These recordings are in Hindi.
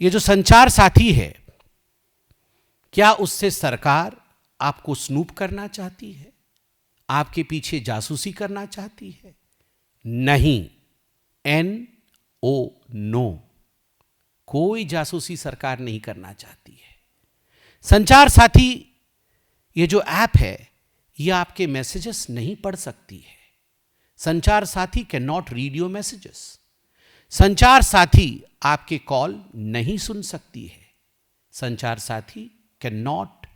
ये जो संचार साथी है, क्या उससे सरकार आपको स्नूप करना चाहती है? आपके पीछे जासूसी करना चाहती है? नहीं, नो, कोई जासूसी सरकार नहीं करना चाहती है। संचार साथी ये जो ऐप है, ये आपके मैसेजेस नहीं पढ़ सकती है। Sanchar Saathi can not read your messages. संचार साथी आपके कॉल नहीं सुन सकती है। Sanchar Saathi can not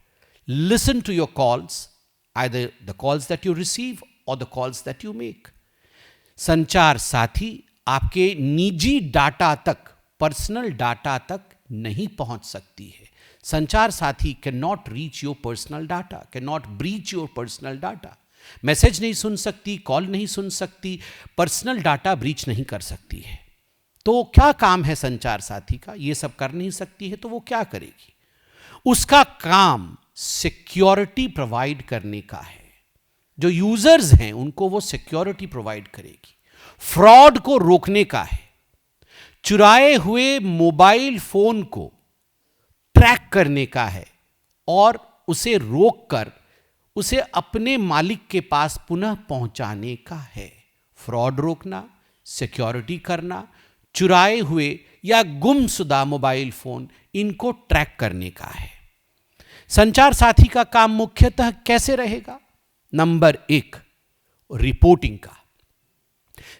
listen to your calls, either the calls that you receive or the calls that you make. संचार साथी आपके निजी डाटा तक, पर्सनल डाटा तक नहीं पहुंच सकती है। Sanchar Saathi can not reach your personal data, can not breach your personal data. Message नहीं सुन सकती, कॉल नहीं सुन सकती, पर्सनल डाटा ब्रीच नहीं कर सकती है। तो क्या काम है संचार साथी का? ये सब कर नहीं सकती है तो वो क्या करेगी? उसका काम सिक्योरिटी प्रोवाइड करने का है। जो यूजर्स हैं उनको वो सिक्योरिटी प्रोवाइड करेगी। फ्रॉड को रोकने का है। चुराए हुए मोबाइल फोन को ट्रैक करने का है और उसे रोककर उसे अपने मालिक के पास पुनः पहुंचाने का है। फ्रॉड रोकना, सिक्योरिटी करना, चुराए हुए या गुमशुदा मोबाइल फोन, इनको ट्रैक करने का है। संचार साथी का काम मुख्यतः कैसे रहेगा? नंबर 1, रिपोर्टिंग का।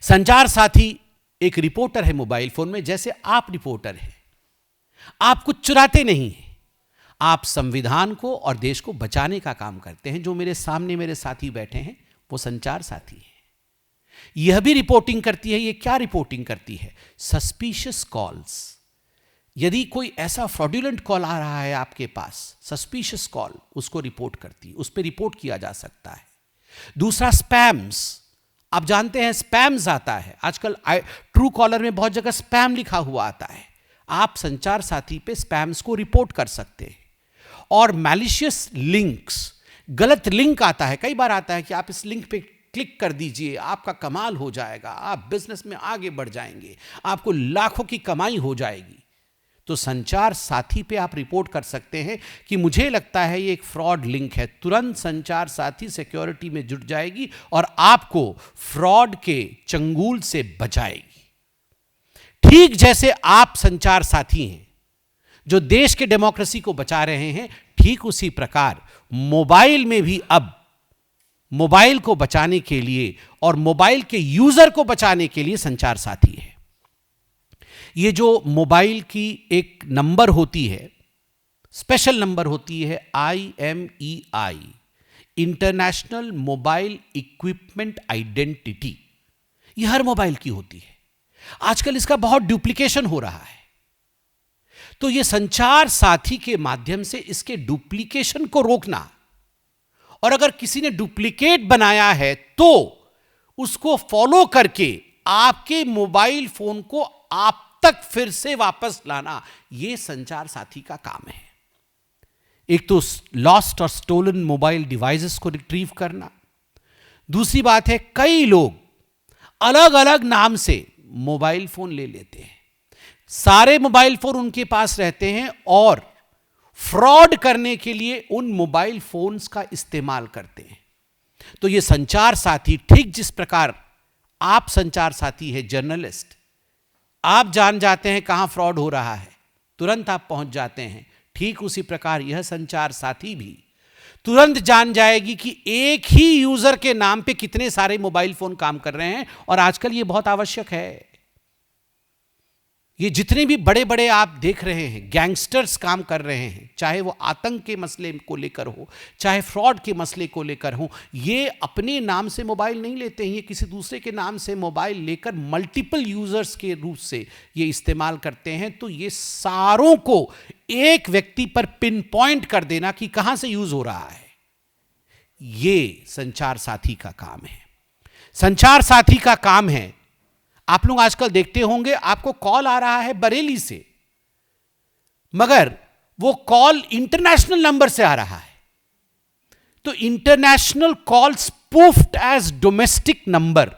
संचार साथी एक रिपोर्टर है मोबाइल फोन में, जैसे आप रिपोर्टर हैं। आप कुछ चुराते नहीं हैं, आप संविधान को और देश को बचाने का काम करते हैं। जो मेरे सामने मेरे साथी बैठे हैं वो संचार साथी हैं। यह भी रिपोर्टिंग करती है। ये क्या रिपोर्टिंग करती है? Suspicious calls. यदि कोई ऐसा फ्रॉडुलेंट कॉल आ रहा है आपके पास, सस्पिशियस कॉल, उसको रिपोर्ट करती है, उस पर रिपोर्ट किया जा सकता है। दूसरा, स्पैम्स। आप जानते हैं स्पैम्स आता है आजकल, ट्रू कॉलर में बहुत जगह स्पैम लिखा हुआ आता है। आप संचार साथी पे स्पैम्स को रिपोर्ट कर सकते हैं। और मैलिशियस लिंक्स, गलत लिंक आता है, कई बार आता है कि आप इस लिंक पे क्लिक कर दीजिए, आपका कमाल हो जाएगा, आप बिजनेस में आगे बढ़ जाएंगे, आपको लाखों की कमाई हो जाएगी। तो संचार साथी पे आप रिपोर्ट कर सकते हैं कि मुझे लगता है ये एक फ्रॉड लिंक है। तुरंत संचार साथी सिक्योरिटी में जुट जाएगी और आपको फ्रॉड के चंगुल से बचाएगी। ठीक जैसे आप संचार साथी हैं जो देश के डेमोक्रेसी को बचा रहे हैं, ठीक उसी प्रकार मोबाइल में भी अब मोबाइल को बचाने के लिए और मोबाइल के यूजर को बचाने के लिए संचार साथी है। ये जो मोबाइल की एक नंबर होती है, स्पेशल नंबर होती है, IMEI, international mobile equipment identity, ये हर मोबाइल की होती है। आजकल इसका बहुत डुप्लीकेशन हो रहा है, तो ये संचार साथी के माध्यम से इसके डुप्लीकेशन को रोकना, और अगर किसी ने डुप्लीकेट बनाया है तो उसको फॉलो करके आपके मोबाइल फोन को आप तक फिर से वापस लाना, यह संचार साथी का काम है। एक तो लॉस्ट और स्टोलन मोबाइल डिवाइसेस को रिट्रीव करना। दूसरी बात है, कई लोग अलग अलग नाम से मोबाइल फोन ले लेते हैं, सारे मोबाइल फोन उनके पास रहते हैं और फ्रॉड करने के लिए उन मोबाइल फोन्स का इस्तेमाल करते हैं। तो यह संचार साथी, ठीक जिस प्रकार आप संचार साथी है जर्नलिस्ट, आप जान जाते हैं कहां फ्रॉड हो रहा है, तुरंत आप पहुंच जाते हैं, ठीक उसी प्रकार यह संचार साथी भी तुरंत जान जाएगी कि एक ही यूजर के नाम पे कितने सारे मोबाइल फोन काम कर रहे हैं। और आजकल यह बहुत आवश्यक है। ये जितने भी बड़े बड़े आप देख रहे हैं गैंगस्टर्स काम कर रहे हैं, चाहे वो आतंक के मसले को लेकर हो, चाहे फ्रॉड के मसले को लेकर हो, ये अपने नाम से मोबाइल नहीं लेते हैं, ये किसी दूसरे के नाम से मोबाइल लेकर मल्टीपल यूजर्स के रूप से ये इस्तेमाल करते हैं। तो ये सारों को एक व्यक्ति पर पिन पॉइंट कर देना कि कहां से यूज हो रहा है, ये संचार साथी का काम है। संचार साथी का काम है, आप लोग आजकल देखते होंगे आपको कॉल आ रहा है बरेली से, मगर वो कॉल इंटरनेशनल नंबर से आ रहा है, तो international call spoofed as domestic number,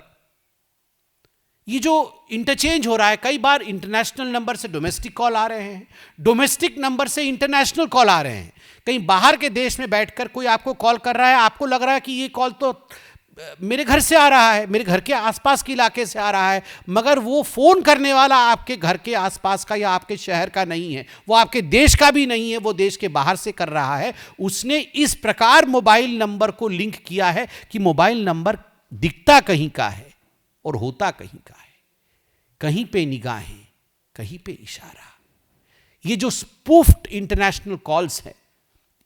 ये जो इंटरचेंज हो रहा है, कई बार इंटरनेशनल नंबर से डोमेस्टिक कॉल आ रहे हैं, डोमेस्टिक नंबर से इंटरनेशनल कॉल आ रहे हैं। कहीं बाहर के देश में बैठकर कोई आपको कॉल कर रहा है, आपको लग रहा है कि ये कॉल तो मेरे घर से आ रहा है, मेरे घर के आसपास के इलाके से आ रहा है, मगर वो फोन करने वाला आपके घर के आसपास का या आपके शहर का नहीं है, वो आपके देश का भी नहीं है, वो देश के बाहर से कर रहा है। उसने इस प्रकार मोबाइल नंबर को लिंक किया है कि मोबाइल नंबर दिखता कहीं का है और होता कहीं का है। कहीं पे निगाहें, कहीं पे इशारा। ये जो स्पूफ्ड इंटरनेशनल कॉल्स है,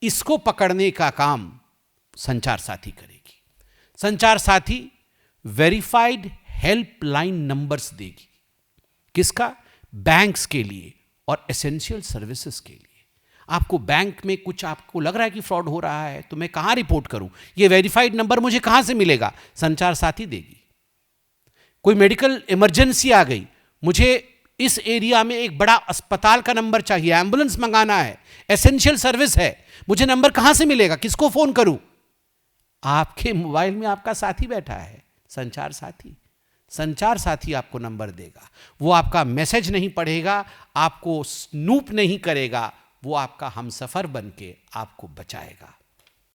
इसको पकड़ने का काम संचार साथी करेगी। संचार साथी वेरीफाइड हेल्पलाइन नंबर्स देगी। किसका? बैंक्स के लिए और एसेंशियल सर्विसेज के लिए। आपको बैंक में कुछ आपको लग रहा है कि फ्रॉड हो रहा है, तो मैं कहां रिपोर्ट करूं? ये वेरीफाइड नंबर मुझे कहां से मिलेगा? संचार साथी देगी। कोई मेडिकल इमरजेंसी आ गई, मुझे इस एरिया में एक बड़ा अस्पताल का नंबर चाहिए, एम्बुलेंस मंगाना है, एसेंशियल सर्विस है, मुझे नंबर कहां से मिलेगा? किसको फोन करूं? आपके मोबाइल में आपका साथी बैठा है, संचार साथी। संचार साथी आपको नंबर देगा। वो आपका मैसेज नहीं पढ़ेगा, आपको स्नूप नहीं करेगा, वो आपका हमसफर बन के आपको बचाएगा।